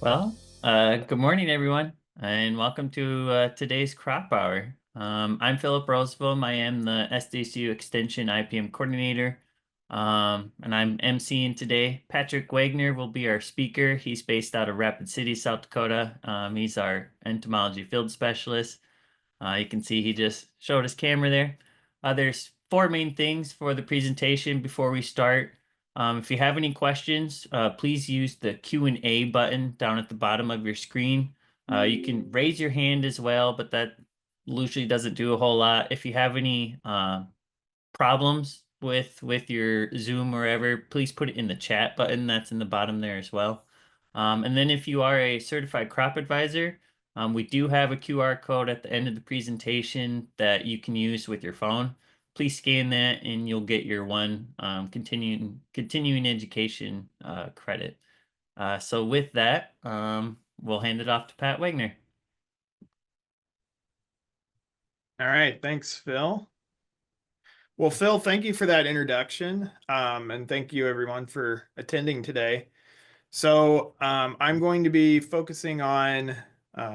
Good morning, everyone, and welcome to today's Crop Hour. I'm Philip Roosevelt. I am the SDSU Extension IPM Coordinator, and I'm emceeing today. Patrick Wagner will be our speaker. He's based out of Rapid City, South Dakota. He's our entomology field specialist. You can see he just showed his camera there. There's four main things for the presentation before we start. If you have any questions, please use the Q&A button down at the bottom of your screen. You can raise your hand as well, but that usually doesn't do a whole lot. If you have any problems with your Zoom or whatever, please put it in the chat button that's in the bottom there as well. And then if you are a certified crop advisor, we do have a QR code at the end of the presentation that you can use with your phone. Please scan that and you'll get your one continuing education credit. So with that, we'll hand it off to Pat Wagner. All right, thanks, Phil. Well, Phil, thank you for that introduction, and thank you everyone for attending today. So I'm going to be focusing on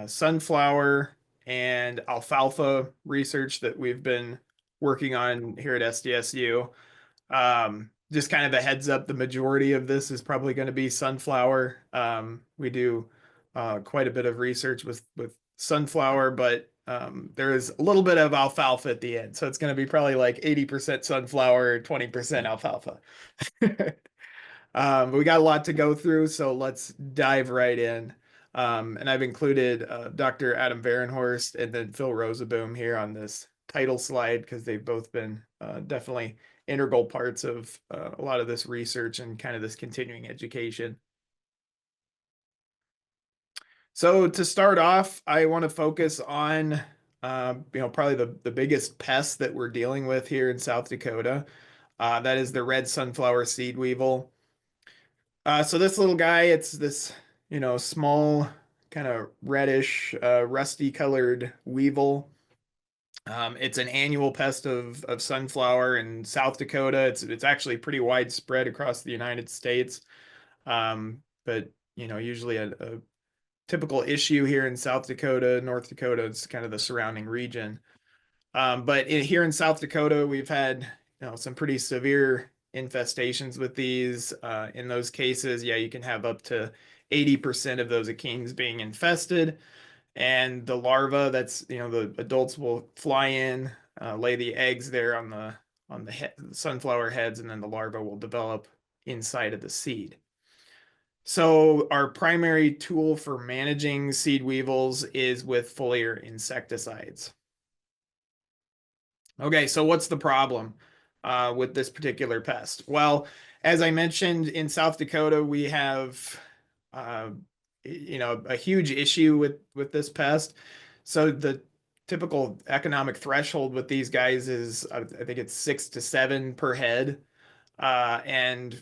sunflower and alfalfa research that we've been working on here at SDSU. Just kind of a heads up, the majority of this is probably going to be sunflower. We do quite a bit of research with sunflower, but there is a little bit of alfalfa at the end. So it's going to be probably like 80% sunflower, 20% alfalfa. We got a lot to go through, so let's dive right in. And I've included Dr. Adam Varenhorst and then Phil Rosaboom here on this title slide because they've both been definitely integral parts of a lot of this research and kind of this continuing education. So to start off, I want to focus on probably the biggest pest that we're dealing with here in South Dakota. That is the red sunflower seed weevil. So this little guy, it's this, small, kind of reddish, rusty colored weevil. It's an annual pest of sunflower in South Dakota. It's actually pretty widespread across the United States. But usually a typical issue here in South Dakota, North Dakota, it's kind of the surrounding region. But here in South Dakota, we've had some pretty severe infestations with these. In those cases, yeah, you can have up to 80% of those achenes being infested. And the larva, that's, the adults will fly in, lay the eggs there on the sunflower heads, and then the larva will develop inside of the seed. So our primary tool for managing seed weevils is with foliar insecticides. Okay, so what's the problem with this particular pest? Well, as I mentioned, in South Dakota, we have a huge issue with this pest. So the typical economic threshold with these guys is, I think it's 6 to 7 per head. And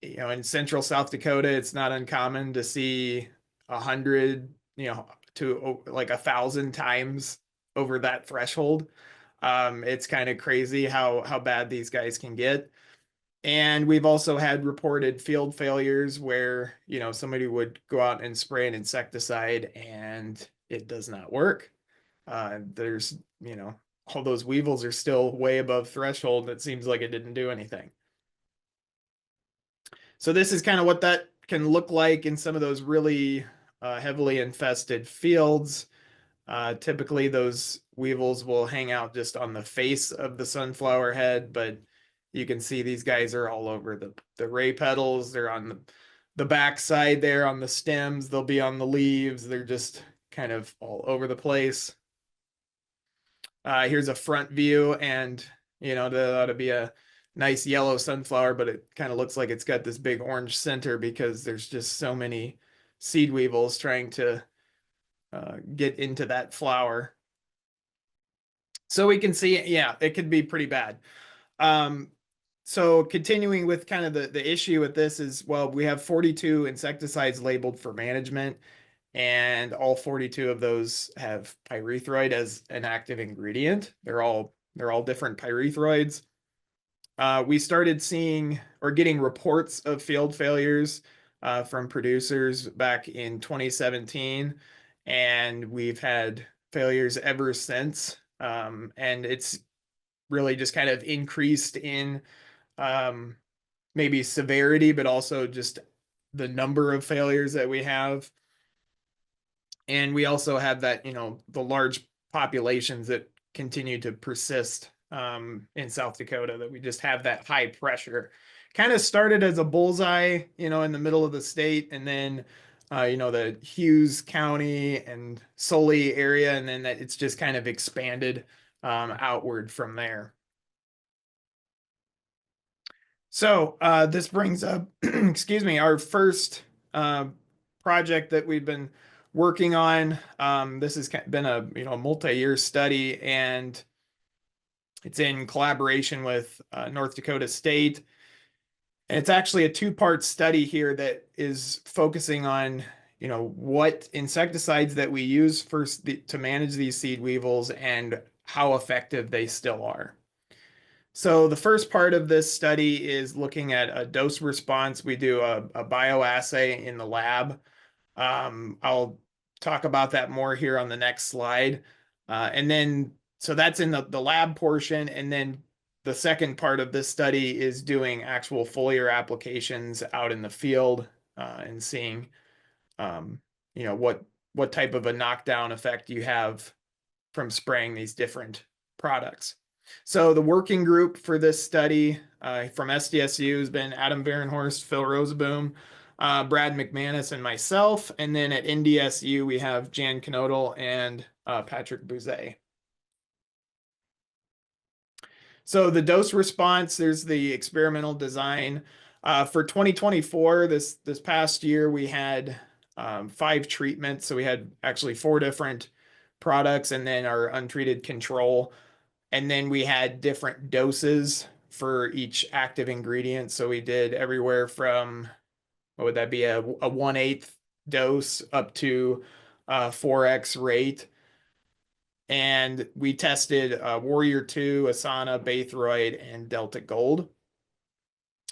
in central South Dakota, it's not uncommon to see 100, to like 1,000 times over that threshold. It's kind of crazy how bad these guys can get. And we've also had reported field failures where, somebody would go out and spray an insecticide and it does not work. There's, all those weevils are still way above threshold. It seems like it didn't do anything. So this is kind of what that can look like in some of those really heavily infested fields. Typically, those weevils will hang out just on the face of the sunflower head, but you can see these guys are all over the ray petals. They're on the back side there on the stems. They'll be on the leaves. They're just kind of all over the place. Here's a front view, and there ought to be a nice yellow sunflower, but it kind of looks like it's got this big orange center because there's just so many seed weevils trying to get into that flower. So we can see, yeah, it could be pretty bad. So continuing with kind of the issue with this is, well, we have 42 insecticides labeled for management, and all 42 of those have pyrethroid as an active ingredient. They're all different pyrethroids. We started seeing or getting reports of field failures from producers back in 2017, and we've had failures ever since. And it's really just kind of increased in um, maybe severity, but also just the number of failures that we have. And we also have that, the large populations that continue to persist in South Dakota, that we just have that high pressure. Kind of started as a bullseye, in the middle of the state, and then, the Hughes County and Sully area, and then that it's just kind of expanded outward from there. So this brings up, excuse me, our first uh, project that we've been working on. This has been a multi-year study, and it's in collaboration with North Dakota State. And it's actually a two-part study here that is focusing on what insecticides that we use to manage these seed weevils and how effective they still are. So the first part of this study is looking at a dose response. We do a bioassay in the lab. I'll talk about that more here on the next slide. And then, so that's in the lab portion. And then the second part of this study is doing actual foliar applications out in the field and seeing, um, what type of a knockdown effect you have from spraying these different products. So the working group for this study from SDSU has been Adam Varenhorst, Phil Roseboom, Brad McManus, and myself. And then at NDSU, we have Jan Knodel and Patrick Bouzet. So the dose response, there's the experimental design. For 2024, this past year, we had 5 treatments. So we had actually 4 different products and then our untreated control. And then we had different doses for each active ingredient. So we did everywhere from, what would that be, a 1/8 dose up to 4x rate. And we tested Warrior 2, Asana, Baythroid, and Delta Gold.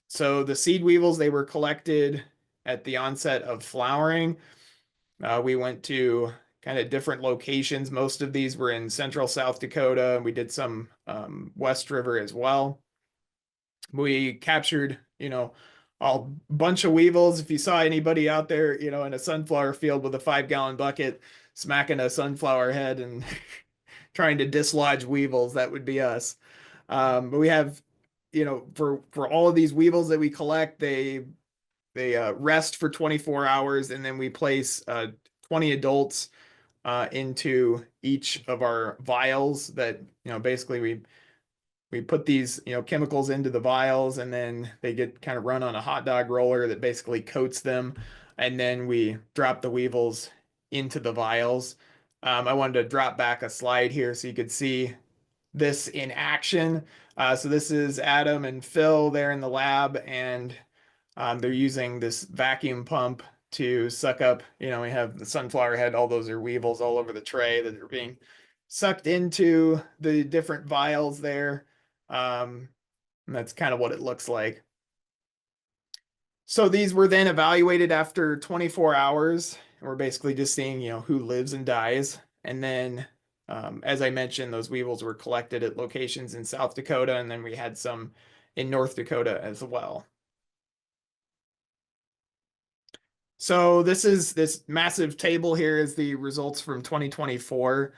So the seed weevils, they were collected at the onset of flowering. We went to kind of different locations. Most of these were in central South Dakota, and we did some West River as well. We captured, a bunch of weevils. If you saw anybody out there, in a sunflower field with a 5-gallon bucket smacking a sunflower head and trying to dislodge weevils, that would be us. But we have, for all of these weevils that we collect, they rest for 24 hours, and then we place 20 adults into each of our vials that, basically we put these, chemicals into the vials, and then they get kind of run on a hot dog roller that basically coats them. And then we drop the weevils into the vials. I wanted to drop back a slide here so you could see this in action. So this is Adam and Phil there in the lab, and they're using this vacuum pump to suck up, we have the sunflower head, all those are weevils all over the tray that are being sucked into the different vials there. And that's kind of what it looks like. So these were then evaluated after 24 hours. And we're basically just seeing, who lives and dies. And then, as I mentioned, those weevils were collected at locations in South Dakota, and then we had some in North Dakota as well. So this massive table here is the results from 2024.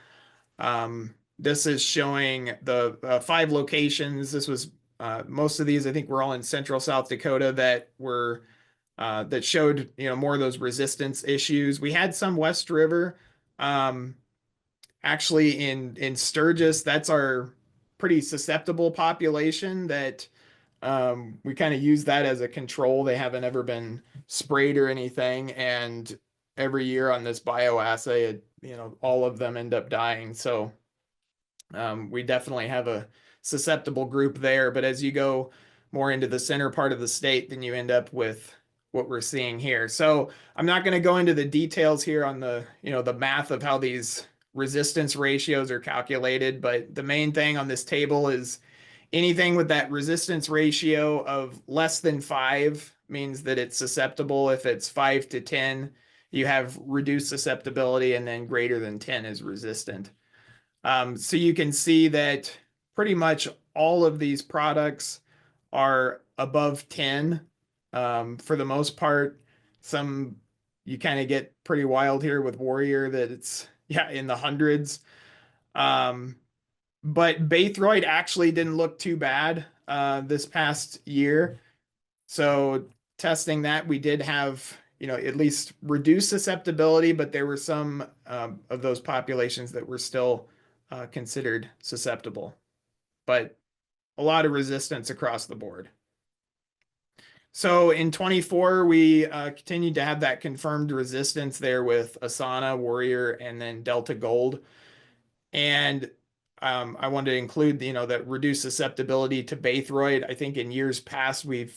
This is showing the 5 locations. This was most of these, I think, were all in central South Dakota that were that showed more of those resistance issues. We had some West River. Actually, in Sturgis, that's our pretty susceptible population that we kind of use that as a control. They haven't ever been sprayed or anything, and every year on this bioassay, all of them end up dying. So we definitely have a susceptible group there. But as you go more into the center part of the state, then you end up with what we're seeing here. So I'm not going to go into the details here on the the math of how these resistance ratios are calculated, but the main thing on this table is anything with that resistance ratio of less than 5 means that it's susceptible. If it's 5 to 10, you have reduced susceptibility, and then greater than 10 is resistant. So you can see that pretty much all of these products are above 10 for the most part. Some you kind of get pretty wild here with Warrior that it's yeah in the hundreds. Um, but Baythroid actually didn't look too bad this past year. So testing that, we did have at least reduced susceptibility, but there were some of those populations that were still considered susceptible, but a lot of resistance across the board. So in 24, we continued to have that confirmed resistance there with Asana, Warrior, and then Delta Gold. And I wanted to include, that reduced susceptibility to Baythroid. I think in years past, we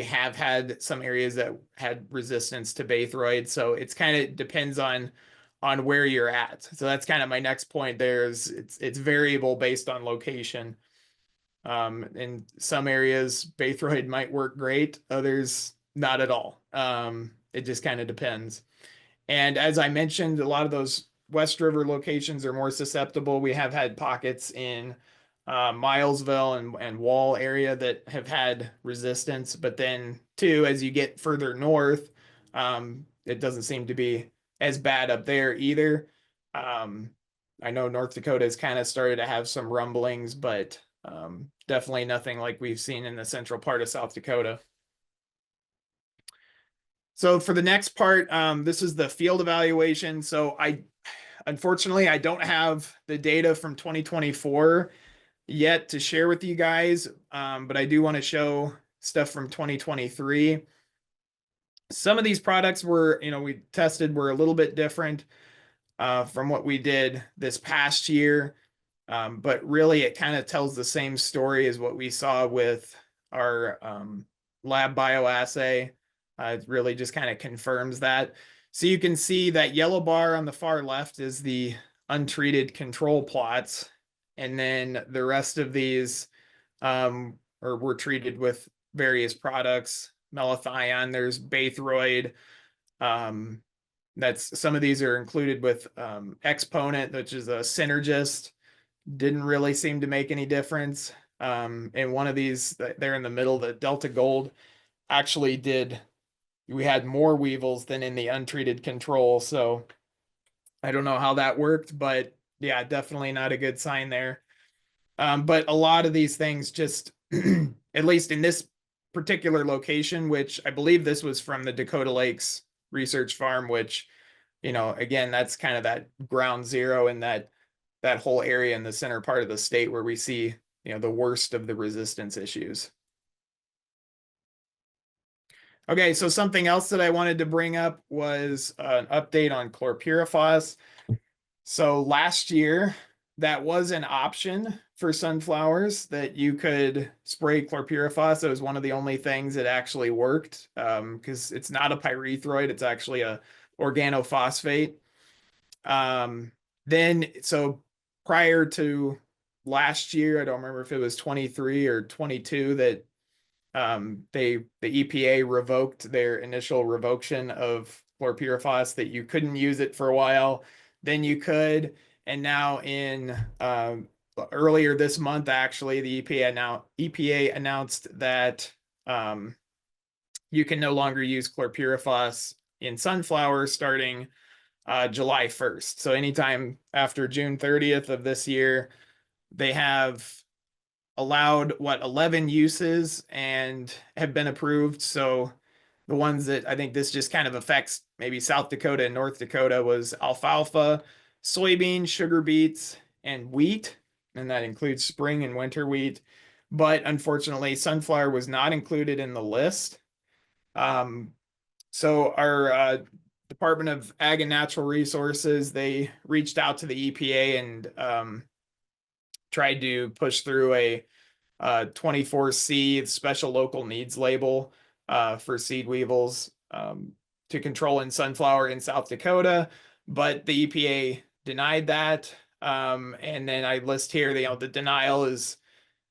have had some areas that had resistance to Baythroid. So it's kind of depends on where you're at. So that's kind of my next point there is it's variable based on location. In some areas, Baythroid might work great, others not at all. It just kind of depends. And as I mentioned, a lot of those West River locations are more susceptible. We have had pockets in Milesville and Wall area that have had resistance, but then too, as you get further north, it doesn't seem to be as bad up there either. Um, I know North Dakota has kind of started to have some rumblings, but definitely nothing like we've seen in the central part of South Dakota. So for the next part, this is the field evaluation. So unfortunately, I don't have the data from 2024 yet to share with you guys, but I do want to show stuff from 2023. Some of these products we tested were a little bit different from what we did this past year. But really, it kind of tells the same story as what we saw with our lab bioassay. It really just kind of confirms that. So you can see that yellow bar on the far left is the untreated control plots. And then the rest of these were treated with various products. Malathion, there's Baythroid. That's some of these are included with Exponent, which is a synergist. Didn't really seem to make any difference. And one of these there in the middle, the Delta Gold, actually did. We had more weevils than in the untreated control. So I don't know how that worked, but yeah, definitely not a good sign there. But a lot of these things just, at least in this particular location, which I believe this was from the Dakota Lakes Research Farm, which, again, that's kind of that ground zero in that whole area in the center part of the state where we see, the worst of the resistance issues. Okay, so something else that I wanted to bring up was an update on chlorpyrifos. So last year, that was an option for sunflowers that you could spray chlorpyrifos. It was one of the only things that actually worked because it's not a pyrethroid, it's actually a organophosphate. So prior to last year, I don't remember if it was 23 or 22 that the EPA revoked their initial revocation of chlorpyrifos that you couldn't use it for a while, then you could, and now in earlier this month, actually, the EPA announced that you can no longer use chlorpyrifos in sunflowers starting July 1st. So anytime after June 30th of this year, they have allowed 11 uses and have been approved. So the ones that I think this just kind of affects maybe South Dakota and North Dakota was alfalfa, soybeans, sugar beets, and wheat. And that includes spring and winter wheat. But unfortunately, sunflower was not included in the list. So our Department of Ag and Natural Resources, they reached out to the EPA and tried to push through a 24C special local needs label for seed weevils to control in sunflower in South Dakota, but the EPA denied that. And then I list here, the denial is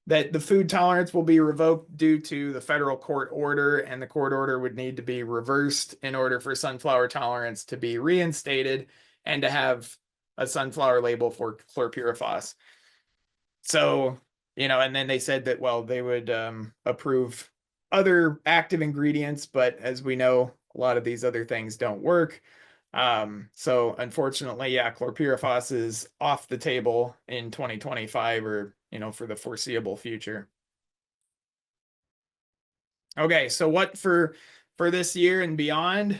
that the food tolerance will be revoked due to the federal court order, and the court order would need to be reversed in order for sunflower tolerance to be reinstated and to have a sunflower label for chlorpyrifos. So, and then they said that, well, they would approve other active ingredients, but as we know, a lot of these other things don't work. So unfortunately, yeah, chlorpyrifos is off the table in 2025 or, for the foreseeable future. Okay, so what for this year and beyond?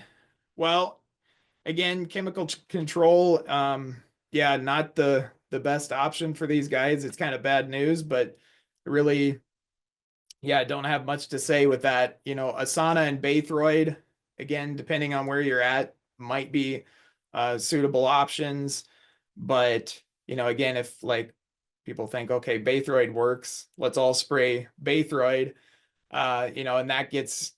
Well, again, chemical control, yeah, not the best option for these guys. It's kind of bad news, but really, yeah, I don't have much to say with that. Asana and Baythroid, again, depending on where you're at, might be suitable options. But, again, if like people think, okay, Baythroid works, let's all spray Baythroid, and that gets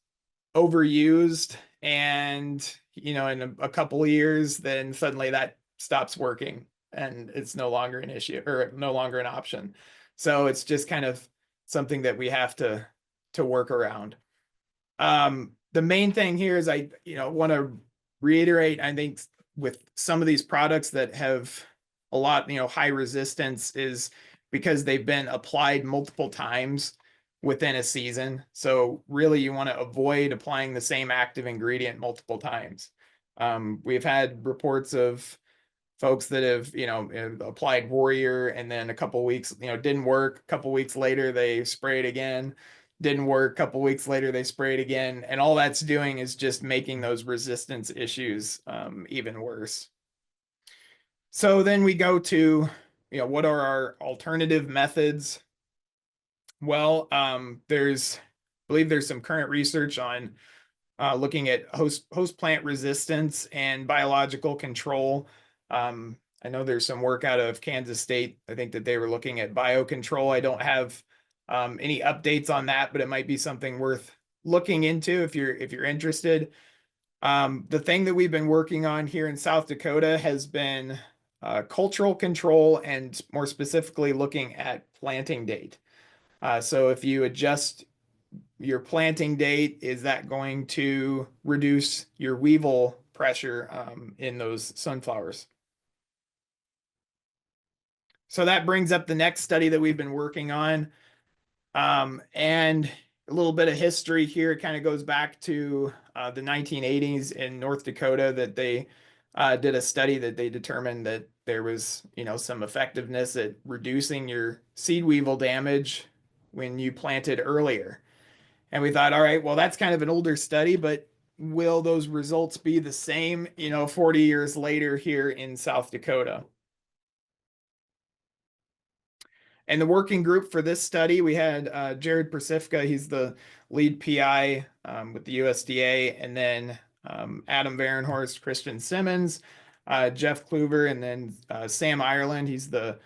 overused. And, in a couple of years, then suddenly that stops working and it's no longer an issue or no longer an option. So it's just kind of something that we have to work around. The main thing here is I, want to reiterate, I think with some of these products that have a lot, high resistance is because they've been applied multiple times within a season. So really you want to avoid applying the same active ingredient multiple times. We've had reports of folks that have, applied Warrior and then a couple weeks, didn't work. A couple weeks later, they spray it again. Didn't work. A couple weeks later, they spray it again. And all that's doing is just making those resistance issues even worse. So then we go to, what are our alternative methods? Well, I believe there's some current research on looking at host plant resistance and biological control. I know there's some work out of Kansas State. I think that they were looking at biocontrol. I don't have any updates on that, but it might be something worth looking into if you're interested. The thing that we've been working on here in South Dakota has been cultural control and more specifically looking at planting date. So if you adjust your planting date, is that going to reduce your weevil pressure in those sunflowers? So that brings up the next study that we've been working on. And a little bit of history here. It kind of goes back to the 1980s in North Dakota that they did a study that they determined that there was, some effectiveness at reducing your seed weevil damage when you planted earlier. And we thought, all right, well, that's kind of an older study, but will those results be the same, 40 years later here in South Dakota? And the working group for this study, we had Jared Persifka, he's the lead PI with the USDA, and then Adam Varenhorst, Christian Simmons, Jeff Kluver, and then Sam Ireland, he's the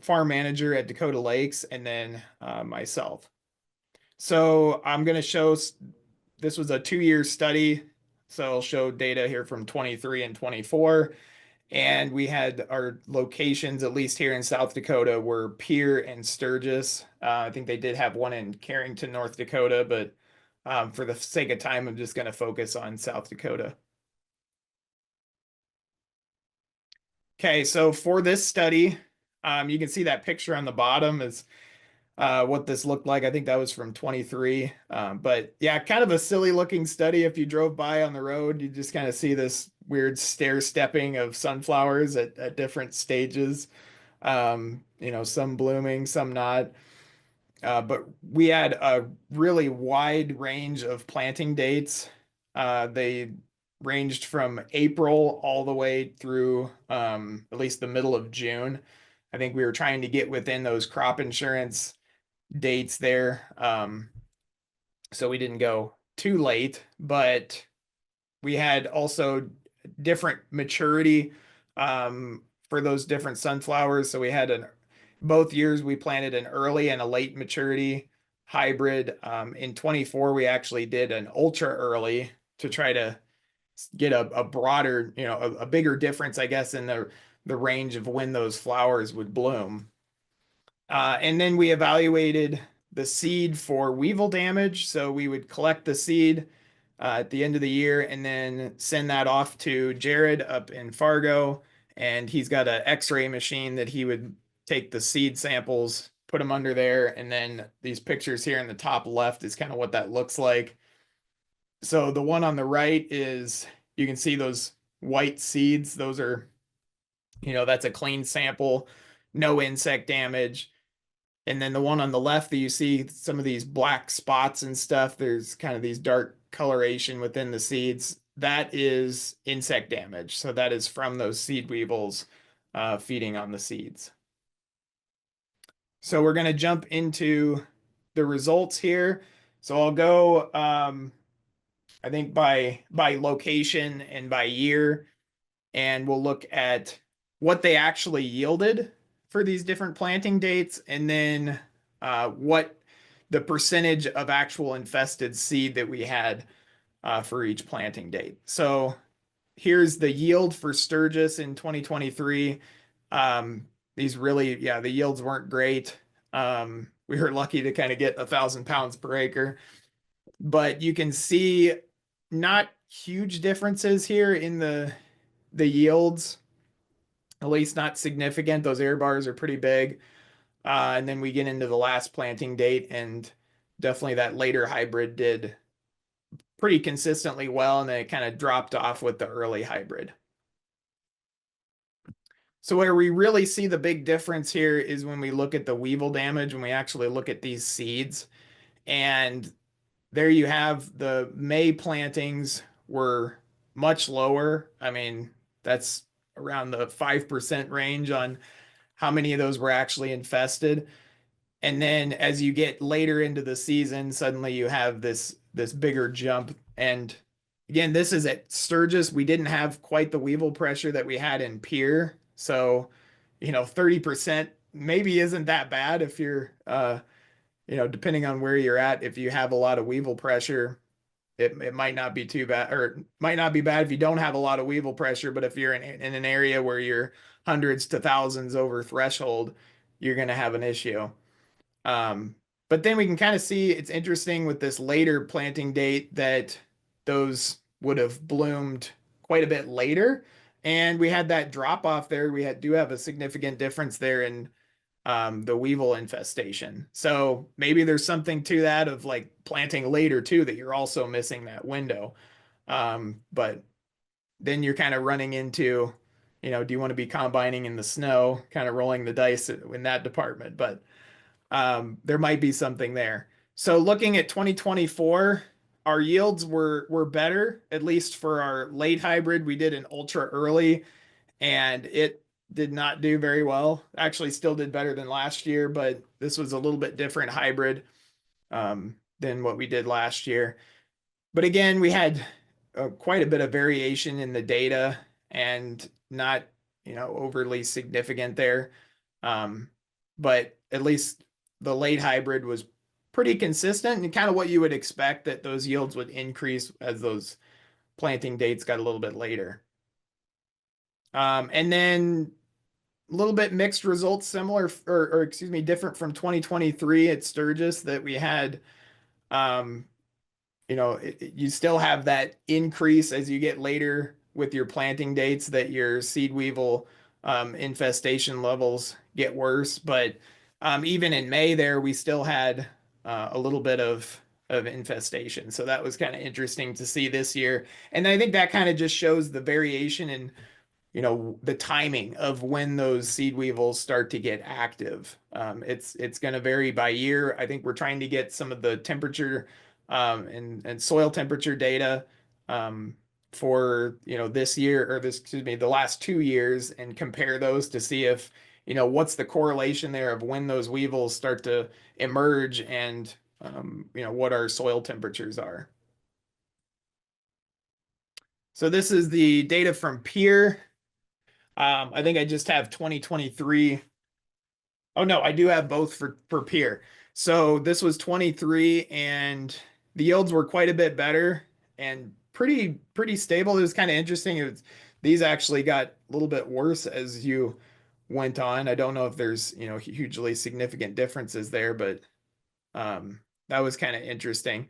farm manager at Dakota Lakes, and then myself. So I'm going to show, this was a 2-year study. So I'll show data here from 23 and 24. And we had our locations, at least here in South Dakota, were Pierre and Sturgis. I think they did have one in Carrington, North Dakota, but for the sake of time, I'm just going to focus on South Dakota. Okay, so for this study, you can see that picture on the bottom is what this looked like. I think that was from 23. But yeah, kind of a silly looking study. If you drove by on the road, you just kind of see this weird stair stepping of sunflowers at different stages. Some blooming, some not. But we had a really wide range of planting dates. They ranged from April all the way through at least the middle of June. I think we were trying to get within those crop insurance dates there. So we didn't go too late, but we had also different maturity for those different sunflowers. So we had both years we planted an early and a late maturity hybrid. In 24, we actually did an ultra early to try to get a broader, a bigger difference, I guess, in the range of when those flowers would bloom. And then we evaluated the seed for weevil damage. So we would collect the seed at the end of the year and then send that off to Jared up in Fargo. And he's got an X-ray machine that he would take the seed samples, put them under there. And then these pictures here in the top left is kind of what that looks like. So the one on the right is, you can see those white seeds. Those are, that's a clean sample, no insect damage. And then the one on the left that you see some of these black spots and stuff, there's kind of these dark coloration within the seeds. That is insect damage. So that is from those seed weevils feeding on the seeds. So we're going to jump into the results here. So I'll go, I think by location and by year, and we'll look at what they actually yielded for these different planting dates, and then what the percentage of actual infested seed that we had for each planting date. So here's the yield for Sturgis in 2023. These really, yeah, the yields weren't great. We were lucky to kind of get 1,000 pounds per acre, but you can see not huge differences here in the yields, at least not significant. Those air bars are pretty big. And then we get into the last planting date, and definitely that later hybrid did pretty consistently well, and then it kind of dropped off with the early hybrid. So where we really see the big difference here is when we look at the weevil damage, when we actually look at these seeds. And there you have the May plantings were much lower. I mean, that's around the 5% range on how many of those were actually infested. And then as you get later into the season, suddenly you have this bigger jump. And again, this is at Sturgis. We didn't have quite the weevil pressure that we had in Pierre. So, 30% maybe isn't that bad if you're depending on where you're at, if you have a lot of weevil pressure, it might not be too bad, or it might not be bad if you don't have a lot of weevil pressure. But if you're in an area where you're hundreds to thousands over threshold, you're going to have an issue. But then we can kind of see, it's interesting with this later planting date that those would have bloomed quite a bit later. And we had that drop off there. Do have a significant difference there in the weevil infestation. So maybe there's something to that of like planting later too, that you're also missing that window. But then you're kind of running into, do you want to be combining in the snow, kind of rolling the dice in that department? But there might be something there. So looking at 2024, our yields were better, at least for our late hybrid. We did an ultra early, and it did not do very well. Actually, still did better than last year, but this was a little bit different hybrid than what we did last year. But again, we had quite a bit of variation in the data, and not overly significant there. But at least the late hybrid was pretty consistent, and kind of what you would expect, that those yields would increase as those planting dates got a little bit later. And then a little bit mixed results, similar, or excuse me, different from 2023 at Sturgis, that we had, you still have that increase as you get later with your planting dates, that your seed weevil infestation levels get worse. But even in May there, we still had a little bit of infestation. So that was kind of interesting to see this year. And I think that kind of just shows the variation in the timing of when those seed weevils start to get active. It's going to vary by year. I think we're trying to get some of the temperature and soil temperature data for this year, or the last 2 years, and compare those to see if what's the correlation there of when those weevils start to emerge, and what our soil temperatures are. So this is the data from Pierre. I think I just have 2023. Oh no, I do have both for Pierre. So this was 23, and the yields were quite a bit better and pretty stable. It was kind of interesting. These actually got a little bit worse as you went on. I don't know if there's, hugely significant differences there, but that was kind of interesting.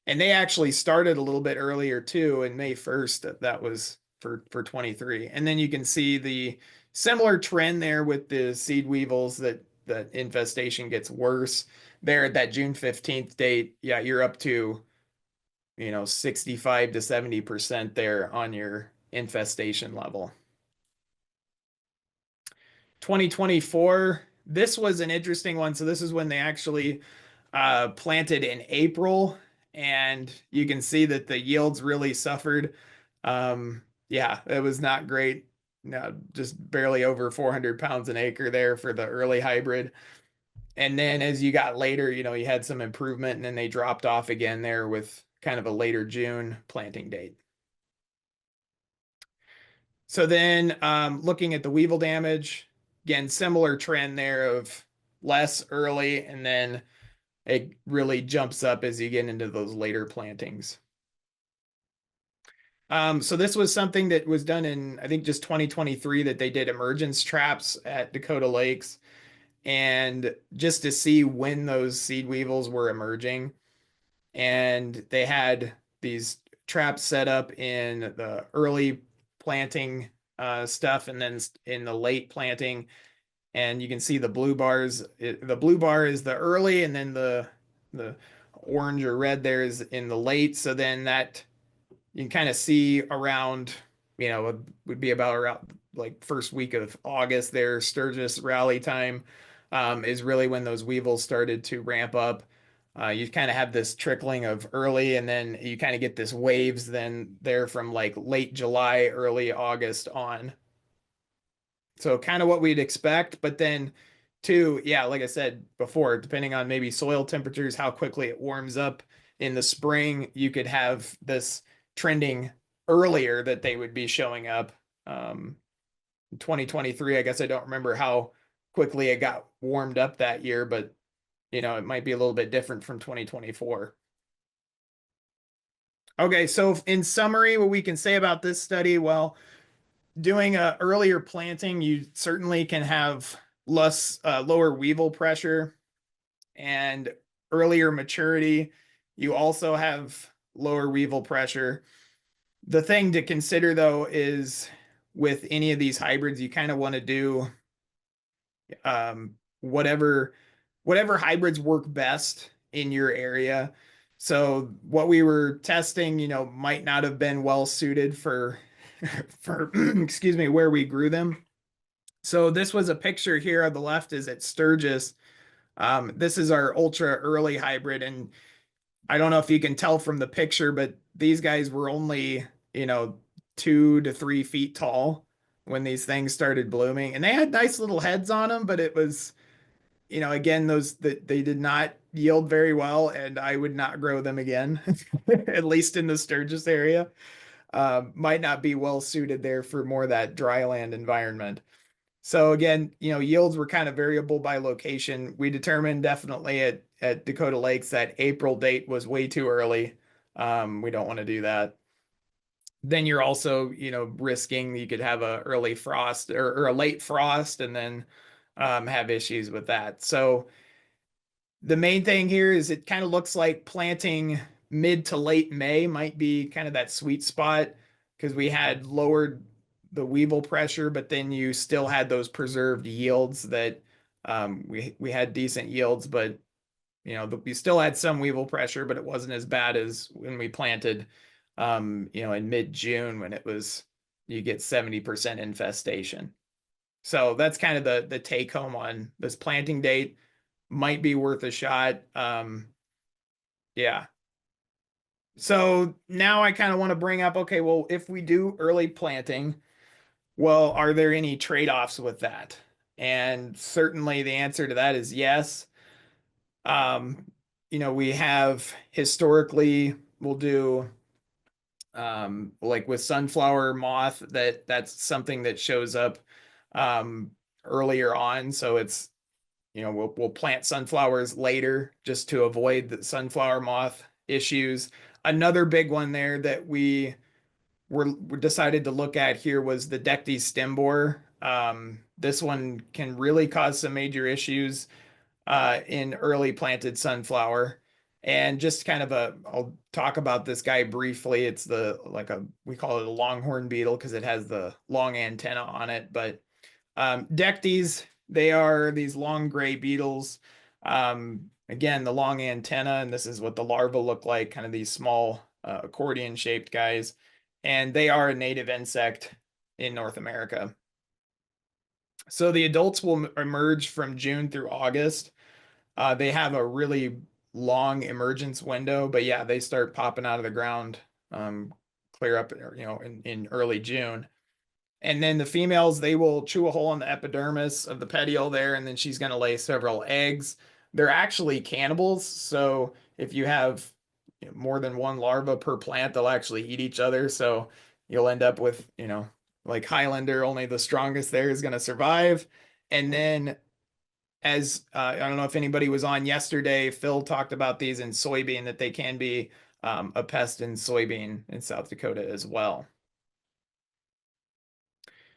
And they actually started a little bit earlier too, in May 1st. That was for 23. And then you can see the similar trend there with the seed weevils, that infestation gets worse there at that June 15th date. Yeah, you're up to, 65 to 70% there on your infestation level. 2024, this was an interesting one. So this is when they actually planted in April, and you can see that the yields really suffered. Yeah, it was not great. No, just barely over 400 pounds an acre there for the early hybrid. And then as you got later, you had some improvement, and then they dropped off again there with kind of a later June planting date. So then looking at the weevil damage, again, similar trend there of less early, and then it really jumps up as you get into those later plantings. So this was something that was done in, I think, just 2023, that they did emergence traps at Dakota Lakes, and just to see when those seed weevils were emerging. And they had these traps set up in the early planting stuff, and then in the late planting. And you can see the blue bars. The blue bar is the early, and then the orange or red there is in the late. So then that you can kind of see around, it would be about around like first week of August there, Sturgis rally time, is really when those weevils started to ramp up. You kind of have this trickling of early, and then you kind of get this waves then there from like late July, early August on. So kind of what we'd expect, but then too, yeah, like I said before, depending on maybe soil temperatures, how quickly it warms up in the spring, you could have this trending earlier that they would be showing up. 2023, I guess I don't remember how quickly it got warmed up that year, but it might be a little bit different from 2024. Okay, so in summary, what we can say about this study, well, doing a earlier planting, you certainly can have lower weevil pressure, and earlier maturity, you also have lower weevil pressure. The thing to consider though is with any of these hybrids, you kind of want to do whatever hybrids work best in your area. So what we were testing, might not have been well suited for for excuse me, where we grew them. So this was a picture here on the left is at Sturgis. This is our ultra early hybrid, and I don't know if you can tell from the picture, but these guys were only, 2 to 3 feet tall when these things started blooming, and they had nice little heads on them, but it was, again, those that they did not yield very well, and I would not grow them again, at least in the Sturgis area. Might not be well suited there for more of that dry land environment. So again, yields were kind of variable by location. We determined definitely at Dakota Lakes that April date was way too early. We don't want to do that. Then you're also, risking you could have a early frost or a late frost, and then have issues with that. So the main thing here is it kind of looks like planting mid to late May might be kind of that sweet spot, because we had lowered the weevil pressure, but then you still had those preserved yields that we had decent yields, but we still had some weevil pressure, but it wasn't as bad as when we planted in mid-June, when it was you get 70% infestation. So that's kind of the take home on this planting date. Might be worth a shot. Yeah. So now I kind of want to bring up, okay, well, if we do early planting, well, are there any trade-offs with that? And certainly the answer to that is yes. We have historically, we'll do like with sunflower moth, that's something that shows up earlier on. So it's, we'll plant sunflowers later just to avoid the sunflower moth issues. Another big one there that we decided to look at here was the Dectes stem borer. This one can really cause some major issues in early planted sunflower. And just kind of I'll talk about this guy briefly. It's we call it a longhorn beetle because it has the long antenna on it. But Dectes, they are these long gray beetles. Again, the long antenna, and this is what the larvae look like, kind of these small accordion shaped guys. And they are a native insect in North America. So the adults will emerge from June through August. They have a really long emergence window, but yeah, they start popping out of the ground, um, clear up, in early June. And then the females, they will chew a hole in the epidermis of the petiole there, and then she's going to lay several eggs. They're actually cannibals, so if you have more than one larva per plant, they'll actually eat each other. So you'll end up with, like Highlander, only the strongest there is going to survive. And then as I don't know if anybody was on yesterday, Phil talked about these in soybean, that they can be a pest in soybean in South Dakota as well.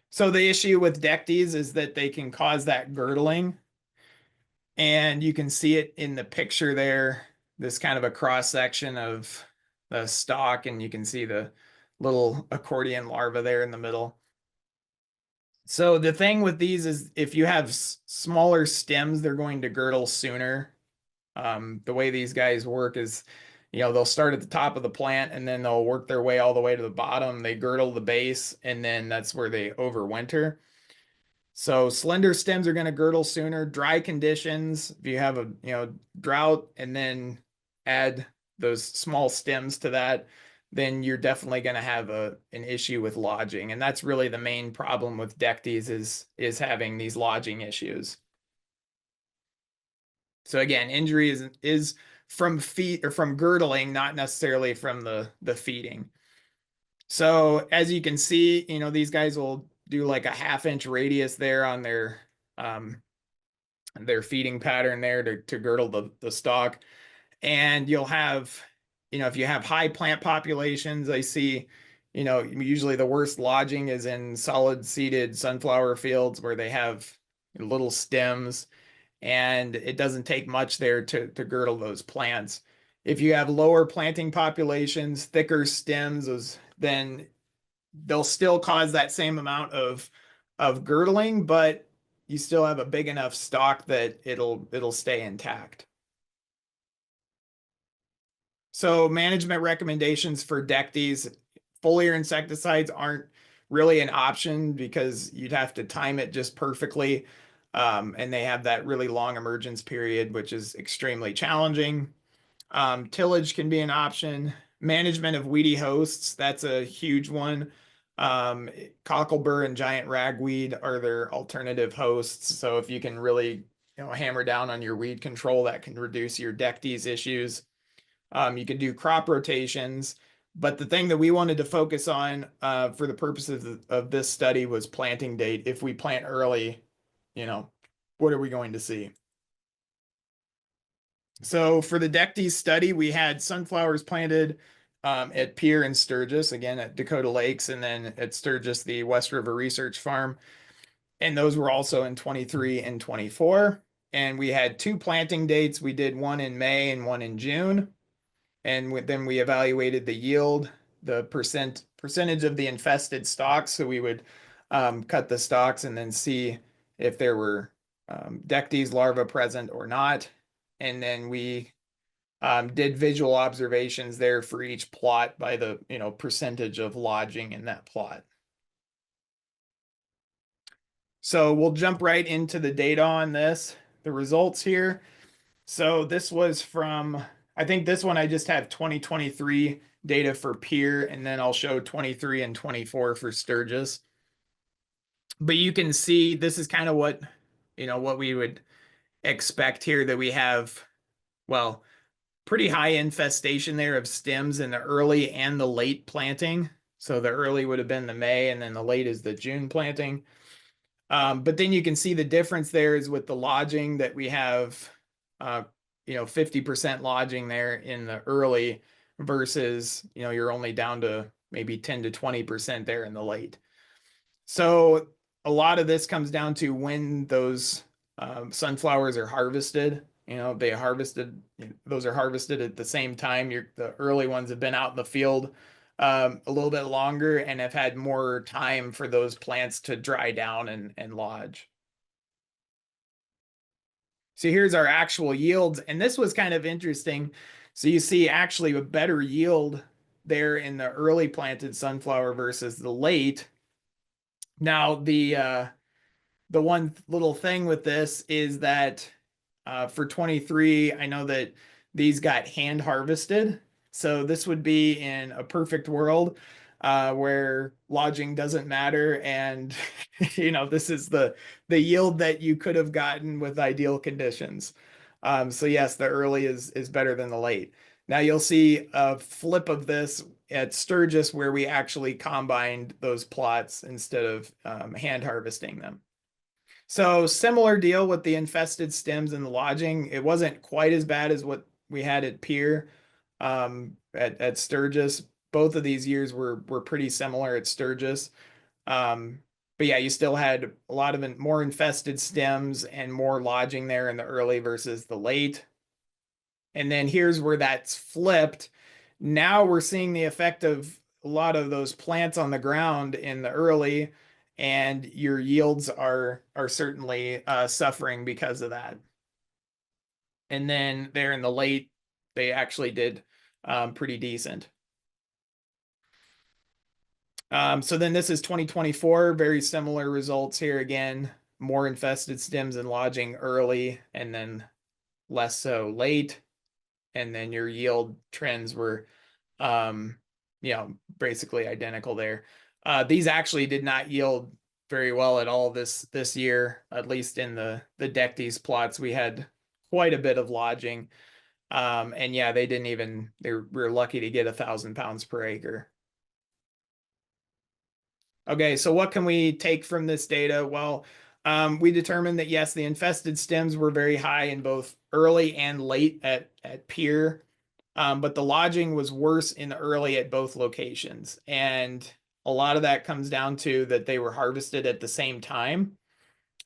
So the issue with Dectes is that they can cause that girdling, and you can see it in the picture there, this kind of a cross section of the stalk, and you can see the little accordion larva there in the middle. So the thing with these is if you have smaller stems, they're going to girdle sooner. The way these guys work is, they'll start at the top of the plant and then they'll work their way all the way to the bottom. They girdle the base, and then that's where they overwinter. So slender stems are going to girdle sooner. Dry conditions, if you have a drought and then add those small stems to that, then you're definitely going to have an issue with lodging. And that's really the main problem with Dectes is having these lodging issues. So again, injury is from feet or from girdling, not necessarily from the feeding. So as you can see, these guys will do like a 1/2 inch radius there on their feeding pattern there to girdle the stalk. And you'll have, if you have high plant populations, I see, usually the worst lodging is in solid seeded sunflower fields where they have little stems, and it doesn't take much there to girdle those plants. If you have lower planting populations, thicker stems, then they'll still cause that same amount of girdling, but you still have a big enough stalk that it'll stay intact. So management recommendations for Dectes, foliar insecticides aren't really an option because you'd have to time it just perfectly. And they have that really long emergence period, which is extremely challenging. Tillage can be an option. Management of weedy hosts, that's a huge one. Cocklebur and giant ragweed are their alternative hosts. So if you can really hammer down on your weed control, that can reduce your Dectes issues. You can do crop rotations, but the thing that we wanted to focus on for the purposes of this study was planting date. If we plant early, what are we going to see? So for the Dectes study, we had sunflowers planted at Pierre and Sturgis, again at Dakota Lakes, and then at Sturgis, the West River Research Farm. And those were also in 23 and 24. And we had 2 planting dates. We did one in May and one in June. And then we evaluated the yield, the percentage of the infested stalks. So we would cut the stalks and then see if there were Dectes larvae present or not. And then we did visual observations there for each plot by the percentage of lodging in that plot. So we'll jump right into the data on this, the results here. So this was from, I think this one I just have 2023 data for Pierre, and then I'll show 23 and 24 for Sturgis. But you can see this is kind of what we would expect here, that we have, well, pretty high infestation there of stems in the early and the late planting. So the early would have been the May, and then the late is the June planting. But then you can see the difference there is with the lodging that we have, 50% lodging there in the early versus, you're only down to maybe 10 to 20% there in the late. So a lot of this comes down to when those sunflowers are harvested. They harvested, those are harvested at the same time. The early ones have been out in the field a little bit longer and have had more time for those plants to dry down and lodge. So here's our actual yields, and this was kind of interesting. So you see actually a better yield there in the early planted sunflower versus the late. Now the one little thing with this is that for 23, I know that these got hand harvested. So this would be in a perfect world where lodging doesn't matter. And, this is the yield that you could have gotten with ideal conditions. So yes, the early is better than the late. Now you'll see a flip of this at Sturgis where we actually combined those plots instead of hand harvesting them. So similar deal with the infested stems and the lodging. It wasn't quite as bad as what we had at Pier, at Sturgis. Both of these years were pretty similar at Sturgis. But yeah, you still had a lot of more infested stems and more lodging there in the early versus the late. And then here's where that's flipped. Now we're seeing the effect of a lot of those plants on the ground in the early, and your yields are certainly suffering because of that. And then there in the late, they actually did pretty decent. So then this is 2024, very similar results here again, more infested stems and lodging early, and then less so late. And then your yield trends were um, basically identical there. These actually did not yield very well at all this year, at least in the Dectes plots. We had quite a bit of lodging. And yeah, they were lucky to get 1,000 pounds per acre. Okay, so what can we take from this data? Well, we determined that yes, the infested stems were very high in both early and late at Pier, but the lodging was worse in the early at both locations. And a lot of that comes down to that they were harvested at the same time.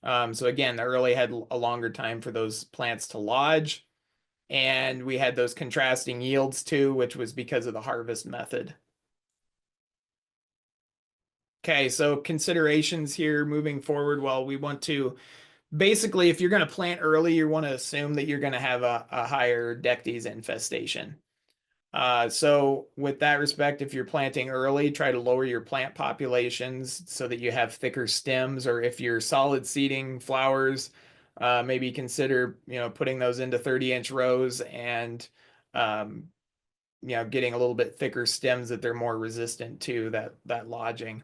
So again, the early had a longer time for those plants to lodge. And we had those contrasting yields too, which was because of the harvest method. Okay, so considerations here moving forward. Well, we want to basically, if you're going to plant early, you want to assume that you're going to have a higher Dectes infestation. So with that respect, if you're planting early, try to lower your plant populations so that you have thicker stems, or if you're solid seeding flowers, maybe consider, putting those into 30-inch rows and, getting a little bit thicker stems that they're more resistant to that lodging.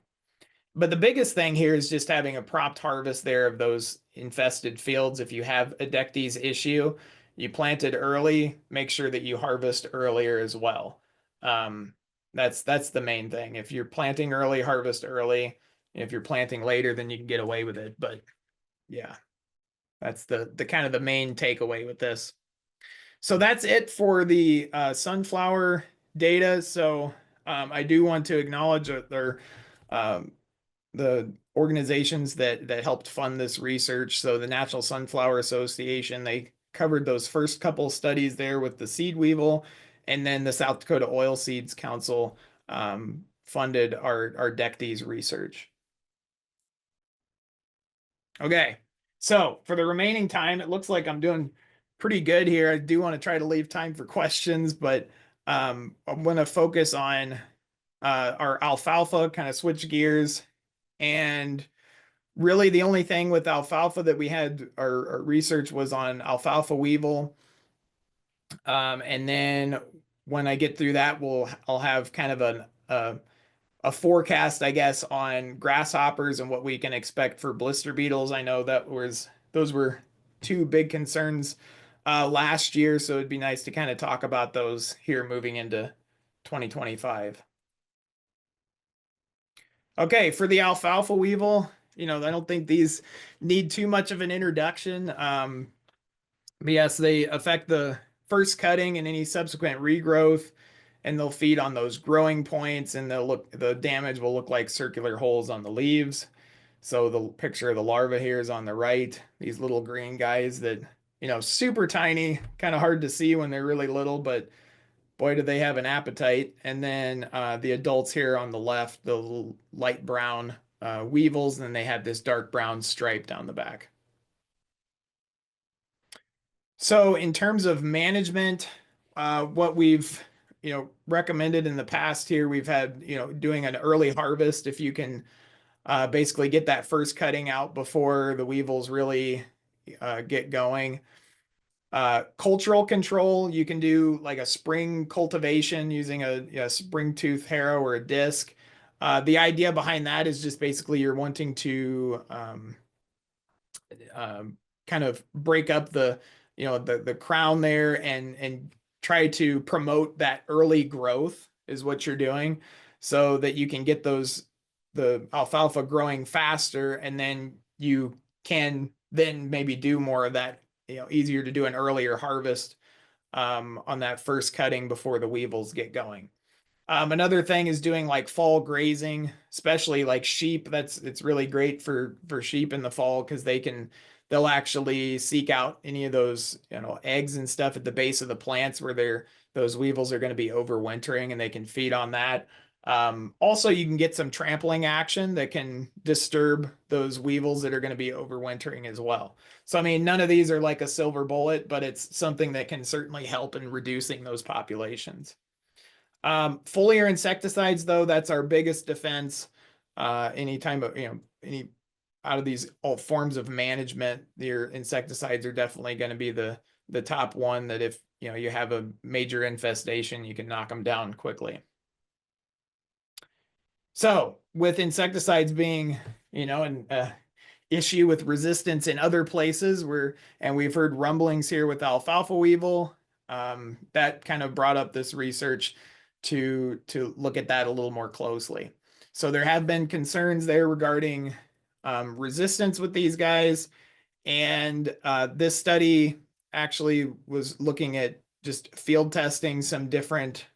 But the biggest thing here is just having a prompt harvest there of those infested fields. If you have a Dectes issue, you planted early, make sure that you harvest earlier as well. That's the main thing. If you're planting early, harvest early. If you're planting later, then you can get away with it. But yeah, that's the kind of the main takeaway with this. So that's it for the sunflower data. So I do want to acknowledge that the organizations that helped fund this research. So the National Sunflower Association, they covered those first couple studies there with the seed weevil, and then the South Dakota Oilseeds Council funded our Dectes research. Okay, so for the remaining time, it looks like I'm doing pretty good here. I do want to try to leave time for questions, but I'm going to focus on our alfalfa, kind of switch gears. And really the only thing with alfalfa that we had our research was on alfalfa weevil. And then when I get through that, I'll have kind of a forecast, I guess, on grasshoppers and what we can expect for blister beetles. I know those were two big concerns last year, so it'd be nice to kind of talk about those here moving into 2025. Okay, for the alfalfa weevil, I don't think these need too much of an introduction. But yes, they affect the first cutting and any subsequent regrowth, and they'll feed on those growing points, and the damage will look like circular holes on the leaves. So the picture of the larva here is on the right. These little green guys that, super tiny, kind of hard to see when they're really little, but boy, do they have an appetite. And then the adults here on the left, the light brown weevils, and then they have this dark brown stripe down the back. So in terms of management, what we've recommended in the past here, we've had doing an early harvest if you can basically get that first cutting out before the weevils really get going. Cultural control, you can do like a spring cultivation using a spring tooth harrow or a disc. The idea behind that is just basically you're wanting to kind of break up the crown there and try to promote that early growth is what you're doing so that you can get the alfalfa growing faster, and then you can then maybe do more of that, easier to do an earlier harvest on that first cutting before the weevils get going. Another thing is doing like fall grazing, especially like sheep. It's really great for sheep in the fall because they'll actually seek out any of those eggs and stuff at the base of the plants where those weevils are going to be overwintering, and they can feed on that. Also, you can get some trampling action that can disturb those weevils that are going to be overwintering as well. So, I mean, none of these are like a silver bullet, but it's something that can certainly help in reducing those populations. Foliar insecticides, though, that's our biggest defense. Any time of, any out of these all forms of management, your insecticides are definitely going to be the top one that if you have a major infestation, you can knock them down quickly. So with insecticides being, an issue with resistance in other places and we've heard rumblings here with alfalfa weevil, that kind of brought up this research to look at that a little more closely. So there have been concerns there regarding resistance with these guys. And this study actually was looking at just field testing some different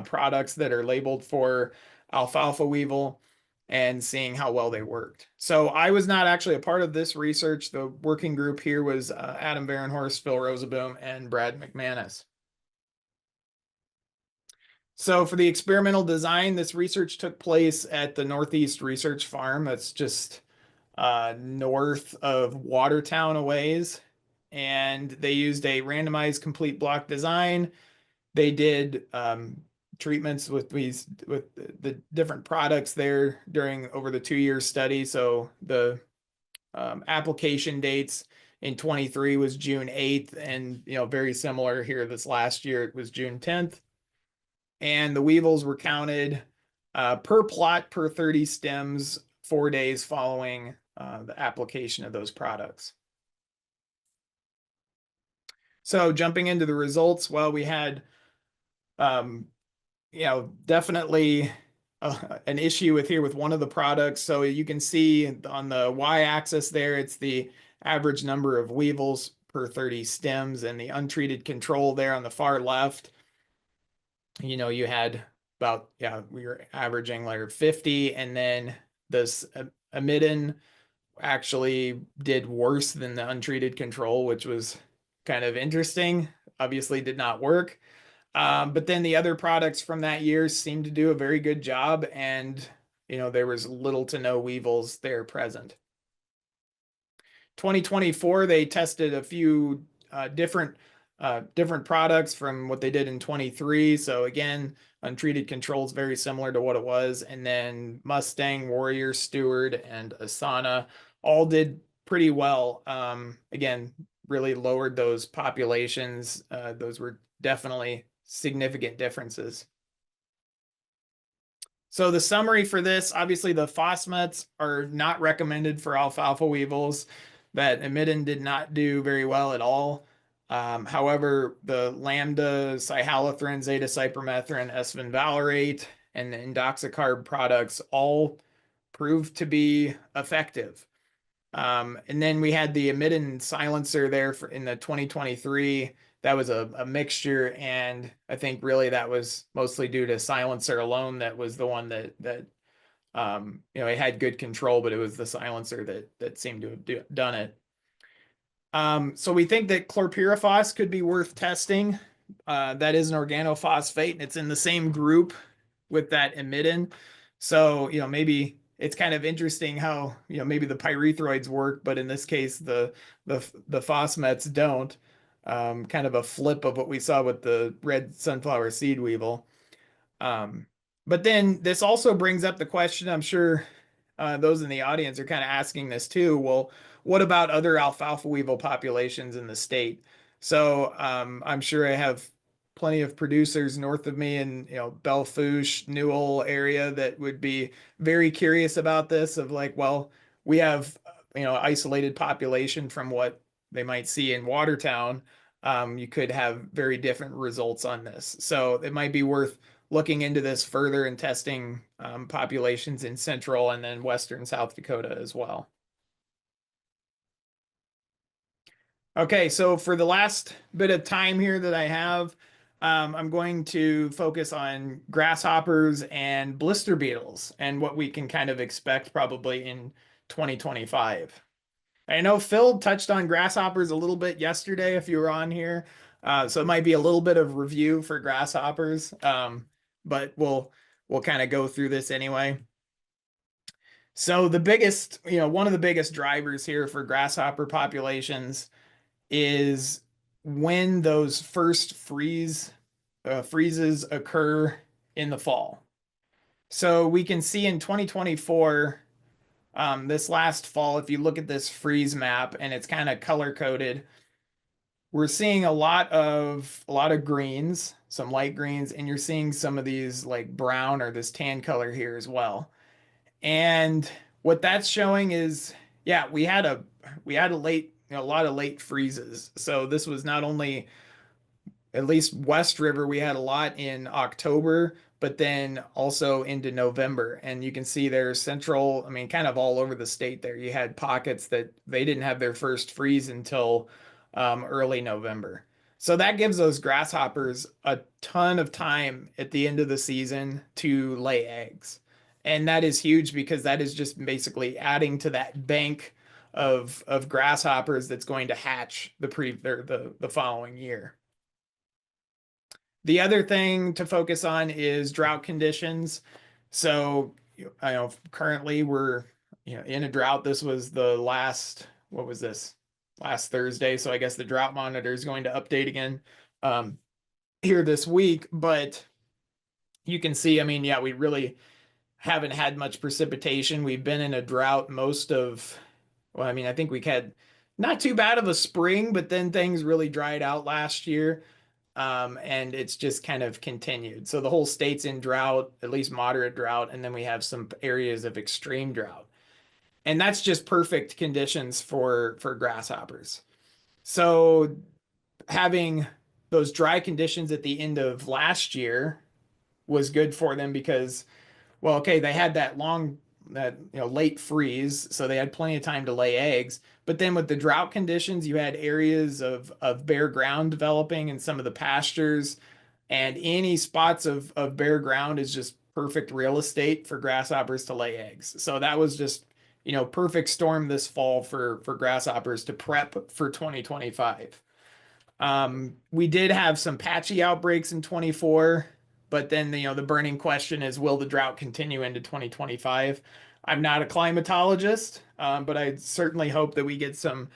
products that are labeled for alfalfa weevil and seeing how well they worked. So I was not actually a part of this research. The working group here was Adam Barenhorst, Phil Roseboom, and Brad McManus. So for the experimental design, this research took place at the Northeast Research Farm. That's just north of Watertown a ways. And they used a randomized complete block design. They did treatments with the different products there during over the 2-year study. So the application dates in 23 was June 8th, and very similar here this last year it was June 10th. And the weevils were counted per plot per 30 stems 4 days following the application of those products. So jumping into the results, well, we had definitely an issue with one of the products. So you can see on the y-axis there, it's the average number of weevils per 30 stems, and the untreated control there on the far left, you had about, we were averaging like 50, and then this amidin actually did worse than the untreated control, which was kind of interesting. Obviously did not work. But then the other products from that year seemed to do a very good job, and there was little to no weevils there present. 2024, they tested a few different products from what they did in 23. So again, untreated controls very similar to what it was, and then Mustang, Warrior, Steward, and Asana all did pretty well. Again, really lowered those populations. Those were definitely significant differences. So the summary for this, obviously the phosphates are not recommended for alfalfa weevils. That imidin did not do very well at all. However, the lambda, cyhalothrin, zeta cypermethrin, S-vinvalerate, and the indoxacarb products all proved to be effective. And then we had the imidin silencer there in the 2023. That was a mixture, and I think really that was mostly due to silencer alone. That was the one that It had good control, but it was the silencer that seemed to have done it. So we think that chlorpyrifos could be worth testing. That is an organophosphate, and it's in the same group with that imidin. So, maybe it's kind of interesting how, maybe the pyrethroids work, but in this case, the phosmets don't. Kind of a flip of what we saw with the red sunflower seed weevil. Um, but then this also brings up the question, I'm sure those in the audience are kind of asking this too. Well, what about other alfalfa weevil populations in the state? So I'm sure I have plenty of producers north of me in Belle Fourche, Newell area that would be very curious about this. Of like, well, we have isolated population from what they might see in Watertown. You could have very different results on this, so it might be worth looking into this further and testing populations in central and then western South Dakota as well. Okay, so for the last bit of time here that I have, I'm going to focus on grasshoppers and blister beetles and what we can kind of expect probably in 2025. I know Phil touched on grasshoppers a little bit yesterday if you were on here. So it might be a little bit of review for grasshoppers. But we'll kind of go through this anyway. So the biggest, one of the biggest drivers here for grasshopper populations is when those first freezes occur in the fall. So we can see in 2024, this last fall, if you look at this freeze map and it's kind of color coded, we're seeing a lot of greens, some light greens, and you're seeing some of these like brown or this tan color here as well. And what that's showing is, yeah, we had a lot of late freezes. So this was not only at least West River, we had a lot in October, but then also into November. And you can see there's central, I mean, kind of all over the state there. You had pockets that they didn't have their first freeze until early November. So that gives those grasshoppers a ton of time at the end of the season to lay eggs. And that is huge because that is just basically adding to that bank of grasshoppers that's going to hatch the following year. The other thing to focus on is drought conditions. So I know currently we're in a drought. This was the last, what was this? Last Thursday. So I guess the drought monitor is going to update again here this week. But you can see, I mean, yeah, we really haven't had much precipitation. We've been in a drought most of, well, I mean, I think we had not too bad of a spring, but then things really dried out last year. And it's just kind of continued. So the whole state's in drought, at least moderate drought, and then we have some areas of extreme drought. And that's just perfect conditions for grasshoppers. So having those dry conditions at the end of last year was good for them because, well, okay, they had that late freeze, so they had plenty of time to lay eggs. But then with the drought conditions, you had areas of bare ground developing in some of the pastures, and any spots of bare ground is just perfect real estate for grasshoppers to lay eggs. So that was just perfect storm this fall for grasshoppers to prep for 2025. We did have some patchy outbreaks in 24, but then the burning question is, will the drought continue into 2025? I'm not a climatologist, but I certainly hope that we get some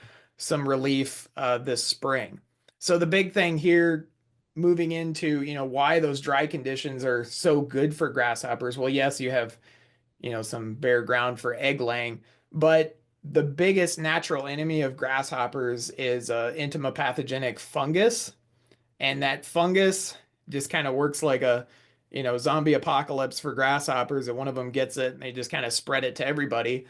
relief this spring. So the big thing here, moving into why those dry conditions are so good for grasshoppers. Well, yes, you have some bare ground for egg laying, but the biggest natural enemy of grasshoppers is entomopathogenic fungus, and that fungus just kind of works like a zombie apocalypse for grasshoppers, and one of them gets it and they just kind of spread it to everybody.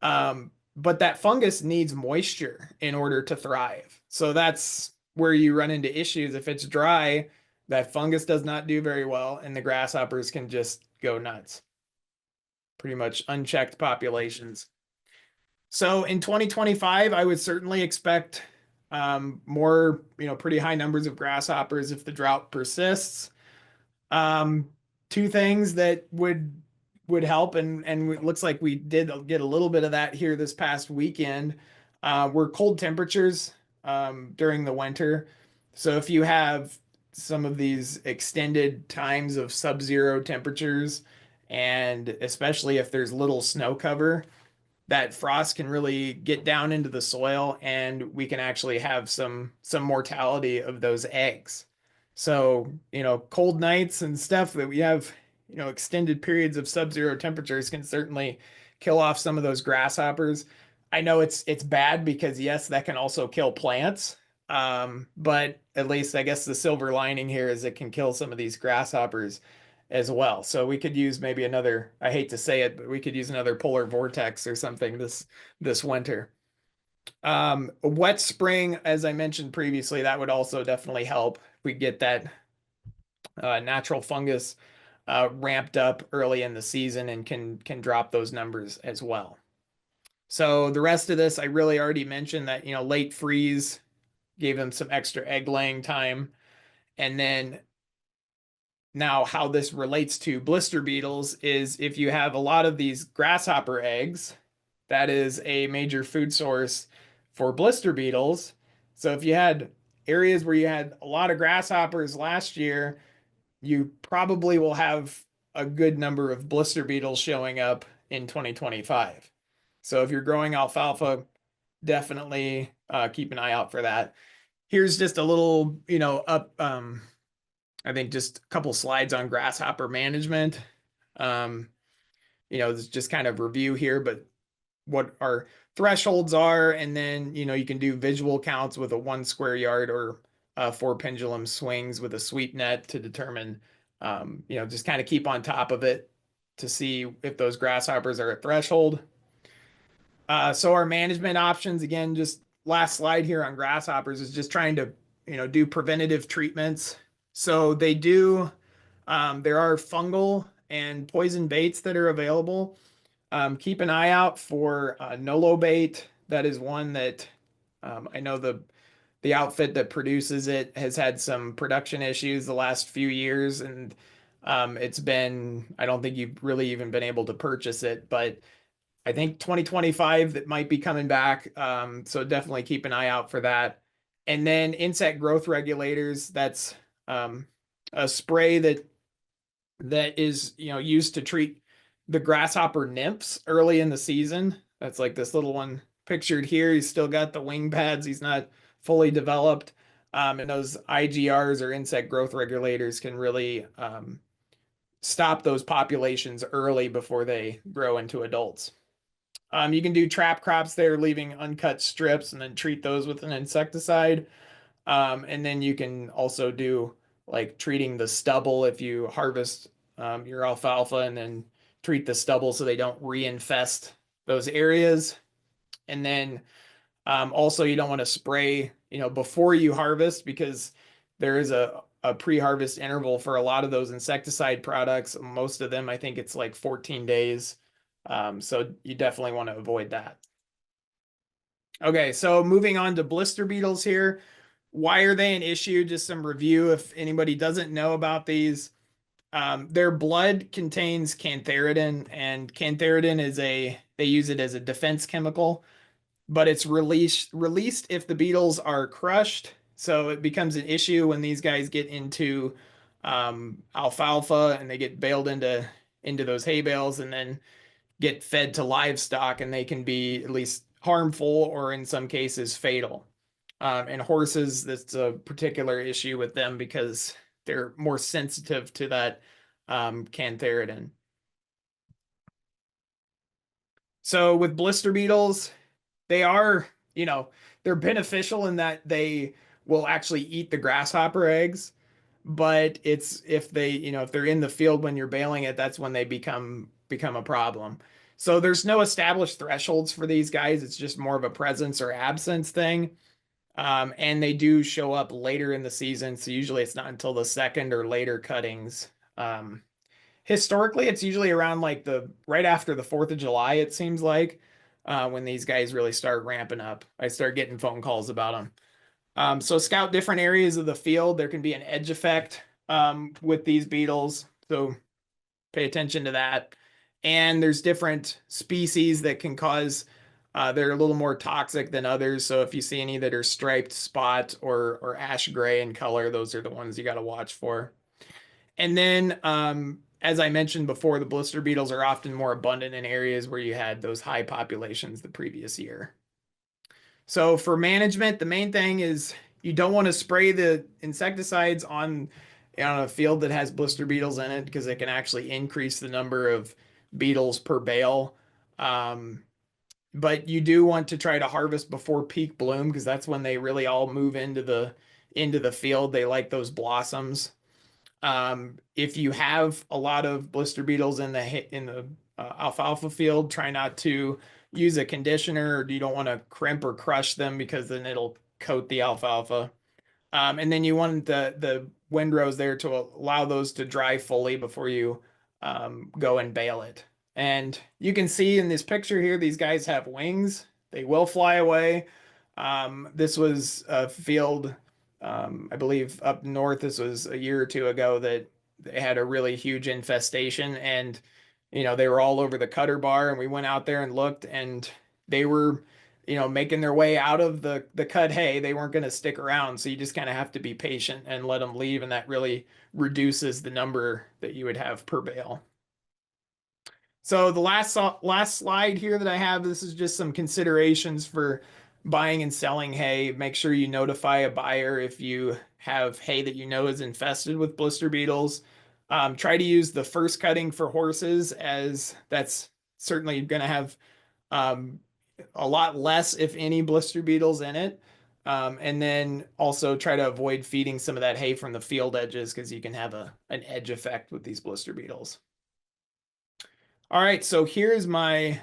But that fungus needs moisture in order to thrive, so that's where you run into issues. If it's dry, that fungus does not do very well and the grasshoppers can just go nuts. Pretty much unchecked populations. So in 2025, I would certainly expect more, pretty high numbers of grasshoppers if the drought persists. Two things that would would help, and it looks like we did get a little bit of that here this past weekend. Were cold temperatures during the winter. So if you have some of these extended times of sub-zero temperatures, and especially if there's little snow cover, that frost can really get down into the soil, and we can actually have some mortality of those eggs. So, cold nights and stuff that we have, extended periods of sub-zero temperatures can certainly kill off some of those grasshoppers. I know it's bad because yes, that can also kill plants. But at least I guess the silver lining here is it can kill some of these grasshoppers as well. So we could use maybe another, I hate to say it, but we could use another polar vortex or something this winter. A wet spring, as I mentioned previously, that would also definitely help. If we get that natural fungus ramped up early in the season and can drop those numbers as well. So the rest of this, I really already mentioned that, late freeze gave them some extra egg laying time. And then now, how this relates to blister beetles is if you have a lot of these grasshopper eggs, that is a major food source for blister beetles. So if you had areas where you had a lot of grasshoppers last year, you probably will have a good number of blister beetles showing up in 2025. So if you're growing alfalfa, definitely keep an eye out for that. Here's just a little, I think just a couple slides on grasshopper management. Um, this just kind of review here, but what our thresholds are, and then you can do visual counts with a 1 square yard or 4 pendulum swings with a sweep net to determine, just kind of keep on top of it to see if those grasshoppers are at threshold. So our management options, again, just last slide here on grasshoppers is just trying to, do preventative treatments. So they do, there are fungal and poison baits that are available. Keep an eye out for Nolo bait. That is one that I know the outfit that produces it has had some production issues the last few years, and it's been, I don't think you've really even been able to purchase it, but I think 2025 that might be coming back. So definitely keep an eye out for that. And then insect growth regulators, that's a spray that is, used to treat the grasshopper nymphs early in the season. That's like this little one pictured here. He's still got the wing pads. He's not fully developed. And those IGRs or insect growth regulators can really stop those populations early before they grow into adults. You can do trap crops there, leaving uncut strips and then treat those with an insecticide. And then you can also do like treating the stubble if you harvest your alfalfa and then treat the stubble so they don't reinfest those areas. And then also you don't want to spray, before you harvest because there is a pre-harvest interval for a lot of those insecticide products. Most of them, I think it's like 14 days. So you definitely want to avoid that. Okay, so moving on to blister beetles here. Why are they an issue? Just some review if anybody doesn't know about these. Their blood contains cantharidin, and cantharidin they use it as a defense chemical, but it's released if the beetles are crushed. So it becomes an issue when these guys get into alfalfa and they get baled into those hay bales and then get fed to livestock, and they can be at least harmful or in some cases fatal. And horses, that's a particular issue with them because they're more sensitive to that cantharidin. So with blister beetles, they are, they're beneficial in that they will actually eat the grasshopper eggs, but it's if they, if they're in the field when you're baling it, that's when they become a problem. So there's no established thresholds for these guys. It's just more of a presence or absence thing. And they do show up later in the season. So usually it's not until the second or later cuttings. Historically, it's usually around like the right after the 4th of July, it seems like, when these guys really start ramping up. I start getting phone calls about them. So scout different areas of the field. There can be an edge effect with these beetles. So pay attention to that. And there's different species that can cause they're a little more toxic than others. So if you see any that are striped spot or ash gray in color, those are the ones you got to watch for. And then, as I mentioned before, the blister beetles are often more abundant in areas where you had those high populations the previous year. So for management, the main thing is you don't want to spray the insecticides on a field that has blister beetles in it because it can actually increase the number of beetles per bale. Um, but you do want to try to harvest before peak bloom because that's when they really all move into the field. They like those blossoms. If you have a lot of blister beetles in the alfalfa field, try not to use a conditioner, or you don't want to crimp or crush them because then it'll coat the alfalfa. And then you want the windrows there to allow those to dry fully before you go and bale it. And you can see in this picture here, these guys have wings. They will fly away. This was a field, I believe up north. This was a year or two ago that they had a really huge infestation, and they were all over the cutter bar. And we went out there and looked, and they were making their way out of the cut hay. They weren't going to stick around, so you just kind of have to be patient and let them leave, and that really reduces the number that you would have per bale. So the last slide here that I have, this is just some considerations for buying and selling hay. Make sure you notify a buyer if you have hay that you know is infested with blister beetles. Try to use the first cutting for horses, as that's certainly going to have um, a lot less, if any, blister beetles in it. And then also try to avoid feeding some of that hay from the field edges because you can have an edge effect with these blister beetles. All right, so here's my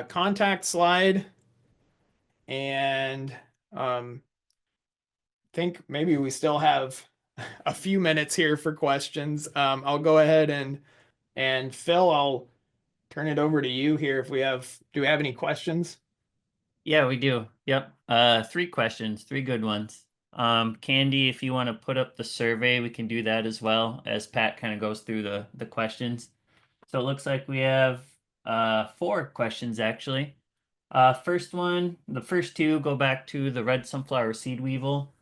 contact slide, and think maybe we still have a few minutes here for questions. I'll go ahead and Phil, I'll turn it over to you here if do we have any questions? Yeah, we do. Yep. Three questions, three good ones. Candy, if you want to put up the survey, we can do that as well as Pat kind of goes through the questions. So it looks like we have four questions actually. First one, the first two go back to the red sunflower seed weevil.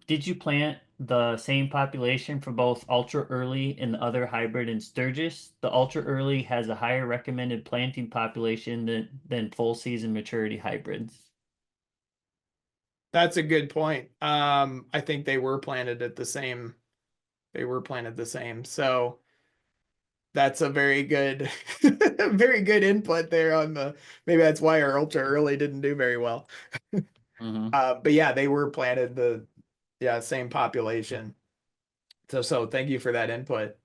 Did you plant the same population for both ultra early and the other hybrid in Sturgis? The ultra early has a higher recommended planting population than full season maturity hybrids. That's a good point. I think they were planted at the same. They were planted the same. So that's a very good, very good input there on the. Maybe that's why our ultra early didn't do very well. Mm-hmm. But yeah, they were planted the same population. So thank you for that input.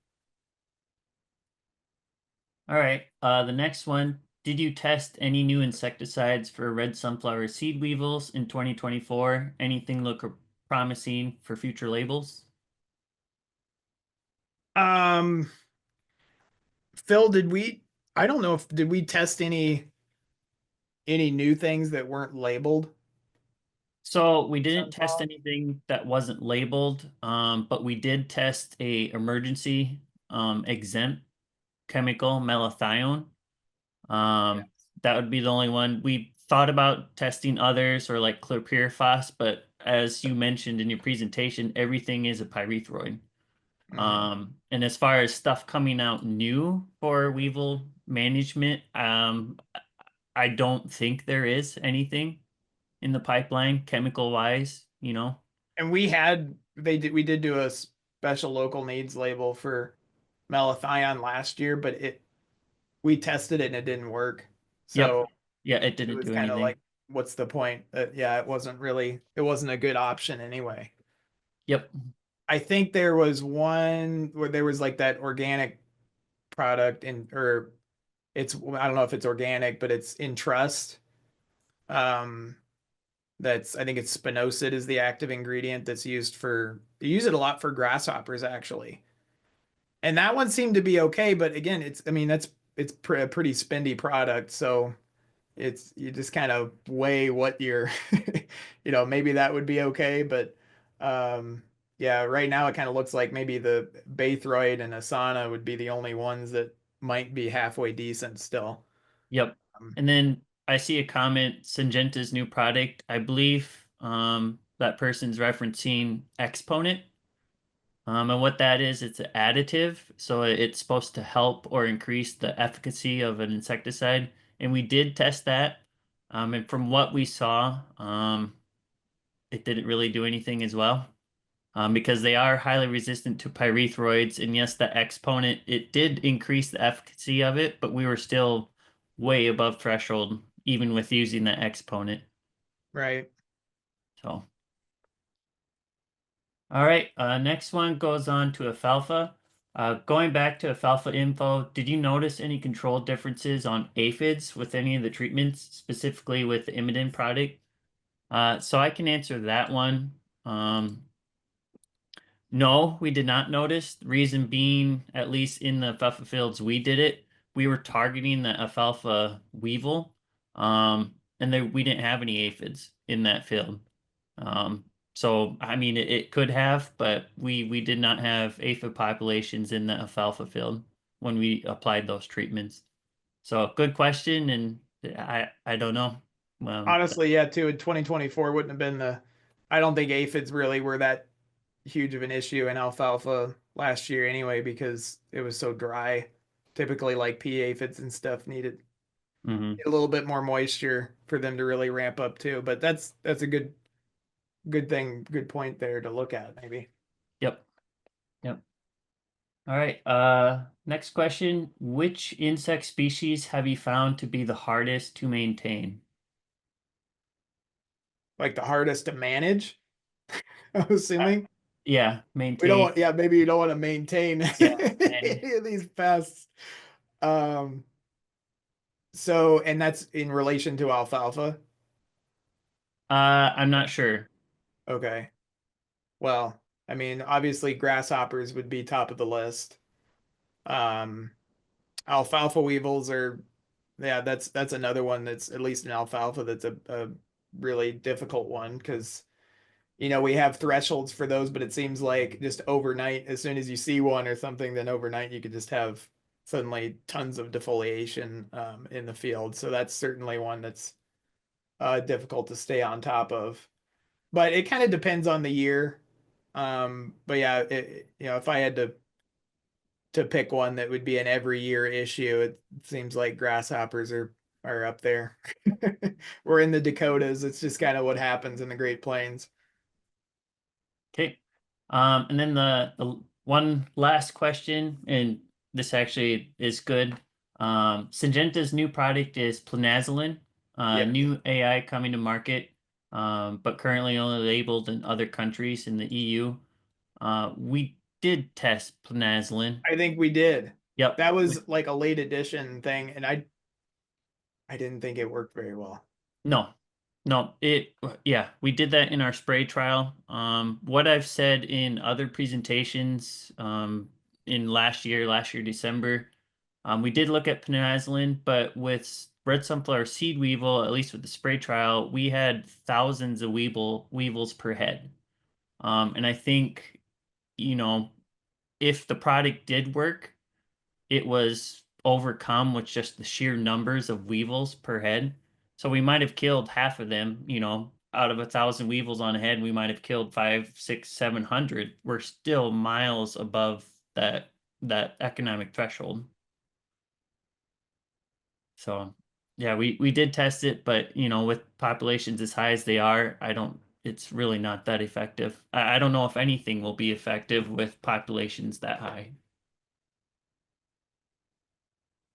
All right. The next one. Did you test any new insecticides for red sunflower seed weevils in 2024? Anything look promising for future labels? Um, Phil, did we? I don't know if did we test any new things that weren't labeled. So we didn't test Sunflower? anything that wasn't labeled, but we did test a emergency exempt chemical, malathion. Yeah. Um, that would be the only one. We thought about testing others or like chlorpyrifos, but as you mentioned in your presentation, everything is a pyrethroid. Mhm. And as far as stuff coming out new for weevil management, I don't think there is anything in the pipeline chemical wise, you know. And we did do a special local needs label for malathion last year, but it we tested it and it didn't work. Yep. So Yeah, it it didn't was do kind of anything. like, what's the point? Yeah, it wasn't a good option anyway. Yep. I think there was one where there was like that organic product or I don't know if it's organic, but it's in trust. Um, I think it's spinosad is the active ingredient that's used they use it a lot for grasshoppers actually. And that one seemed to be okay, but again, I mean, a pretty spendy product, so you just kind of weigh what you're, maybe that would be okay, but yeah, right now it kind of looks like maybe the Baythroid and Asana would be the only ones that might be halfway decent still. Yep. Um, And then I see a comment, Syngenta's new product. I believe that person's referencing Exponent. And what that is, it's an additive. So it's supposed to help or increase the efficacy of an insecticide. And we did test that. And from what we saw, it didn't really do anything as well. Because they are highly resistant to pyrethroids. And yes, the exponent, it did increase the efficacy of it, but we were still way above threshold, even with using the exponent. right. So, all right, next one goes on to alfalfa. Going back to alfalfa info, did you notice any control differences on aphids with any of the treatments, specifically with the Imidin product? So I can answer that one. Um, No, we did not notice. Reason being, at least in the alfalfa fields we did it, we were targeting the alfalfa weevil, and we didn't have any aphids in that field. Um, so I mean, it could have, but we did not have aphid populations in the alfalfa field when we applied those treatments. So good question, and I don't know. Um, Honestly, yeah, too, in 2024 wouldn't have been the, I don't think aphids really were that huge of an issue in alfalfa last year anyway, because it was so dry. Typically, like pea aphids and stuff needed mhm. a little bit more moisture for them to really ramp up too. But that's a good thing, good point there to look at maybe. Yep. Yep. All right. Next question. Which insect species have you found to be the hardest to maintain? Like the hardest to manage, I'm Uh, assuming. yeah, We don't maintain. want, yeah, maybe you don't want to maintain Yeah, manage. any of these pests. Um, so, and that's in relation to alfalfa. I'm not sure. Okay. Well, I mean, obviously grasshoppers would be top of the list. Um, Alfalfa weevils are, yeah, that's another one that's at least in alfalfa that's a really difficult one because we have thresholds for those, but it seems like just overnight, as soon as you see one or something, then overnight you could just have suddenly tons of defoliation in the field. So that's certainly one that's difficult to stay on top of. But it kind of depends on the year. But yeah, if I had to pick one that would be an every year issue, it seems like grasshoppers are up there. We're in the Dakotas. It's just kind of what happens in the Great Plains. Okay. And then the one last question, and this actually is good. Syngenta's new product is planazelin, Yeah, new AI coming to market, but currently only labeled in other countries in the EU. We did test planazelin. I think we did. Yep. That was like a late edition thing, and I didn't think it worked very well. No, no, yeah, we did that in our spray trial. What I've said in other presentations, in last year, December, we did look at peninsula, but with red sunflower seed weevil, at least with the spray trial, we had thousands of weevils per head. And I think, you know, if the product did work, it was overcome with just the sheer numbers of weevils per head. So we might have killed half of them, out of 1,000 weevils on a head, we might have killed five, six, 700. We're still miles above that economic threshold. So yeah, we did test it, but with populations as high as they are, it's really not that effective. I don't know if anything will be effective with populations that high.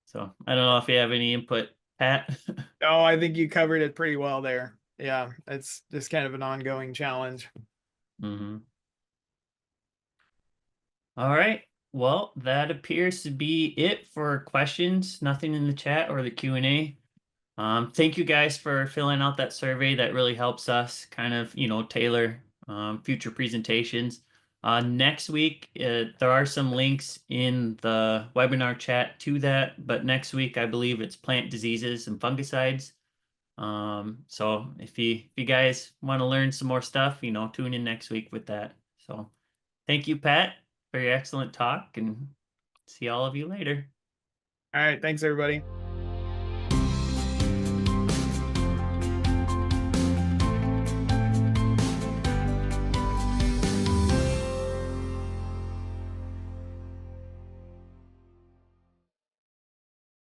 So I don't know if you have any input, Pat. Oh, I think you covered it pretty well there. Yeah, it's just kind of an ongoing challenge. hmm All right. Well, that appears to be it for questions. Nothing in the chat or the Q&A. Thank you guys for filling out that survey. That really helps us kind of, tailor future presentations. Next week, there are some links in the webinar chat to that, but next week, I believe it's plant diseases and fungicides. So if you guys want to learn some more stuff, tune in next week with that. So thank you, Pat, for your excellent talk, and see all of you later. All right, thanks everybody.